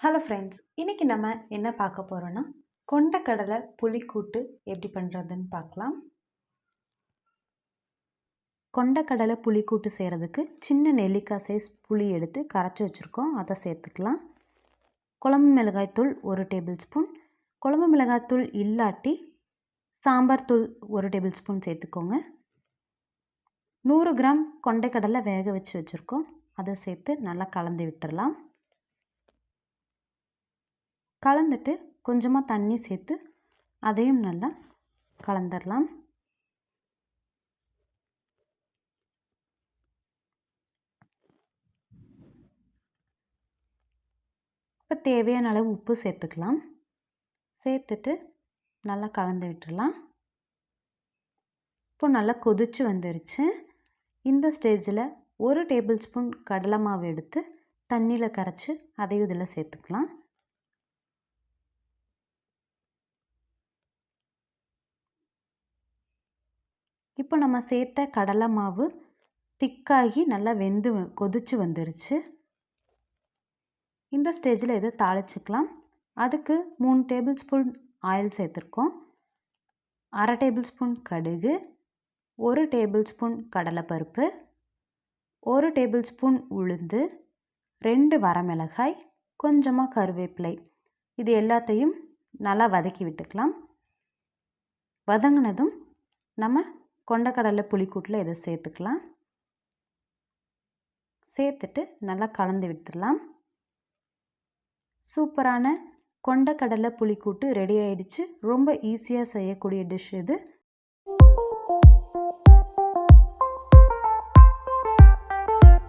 Hello friends, இன்றைக்கி நம்ம என்ன பார்க்க போகிறோன்னா கொண்டக்கடலை புளிக்கூட்டு எப்படி பண்ணுறதுன்னு பார்க்கலாம். கொண்டக்கடலை புளிக்கூட்டு செய்கிறதுக்கு சின்ன நெல்லிக்காய் சைஸ் புளி எடுத்து கரைச்சி வச்சுருக்கோம், அதை சேர்த்துக்கலாம். குழம்பு மிளகாய்த்தூள் 1 டேபிள் ஸ்பூன், குழம்பு மிளகாய்த்தூள் இல்லாட்டி சாம்பார் தூள் 1 டேபிள் ஸ்பூன் சேர்த்துக்கோங்க. 100 கிராம் கொண்டைக்கடலை வேக வச்சு வச்சுருக்கோம், அதை சேர்த்து நல்லா கலந்து விட்டுடலாம். கலந்துட்டு கொஞ்சமாக தண்ணி சேர்த்து அதையும் நல்லா கலந்துடலாம். இப்போ தேவையான அளவு உப்பு சேர்த்துக்கலாம். சேர்த்துட்டு நல்லா கலந்து விட்டுடலாம். இப்போ நல்லா கொதிச்சு வந்துருச்சு. இந்த ஸ்டேஜில் 1 டேபிள் ஸ்பூன் கடலை மாவு எடுத்து தண்ணியில் கரைச்சி அதையும் இதில் சேர்த்துக்கலாம். இப்போ நம்ம சேர்த்த கடலை மாவு திக்காகி நல்லா வெந்து கொதிச்சு வந்துருச்சு. இந்த ஸ்டேஜில் இதை தாளிச்சுக்கலாம். அதுக்கு 3 டேபிள் ஸ்பூன் ஆயில் சேர்த்துருக்கோம். 1/2 டேபிள் ஸ்பூன் கடுகு, 1 டேபிள் ஸ்பூன் கடலைப்பருப்பு, 1 டேபிள் ஸ்பூன் உளுந்து, 2 வரமிளகாய், கொஞ்சமாக கருவேப்பிலை, இது எல்லாத்தையும் நல்லா வதக்கி விட்டுக்கலாம். வதங்கினதும் நம்ம கொண்டக்கடலை புளிக்கூட்டில் இதை சேர்த்துக்கலாம். சேர்த்துட்டு நல்லா கலந்து விட்டுடலாம். சூப்பரான கொண்டக்கடலை புளிக்கூட்டு ரெடி ஆகிடுச்சு. ரொம்ப ஈஸியாக செய்யக்கூடிய டிஷ் இது.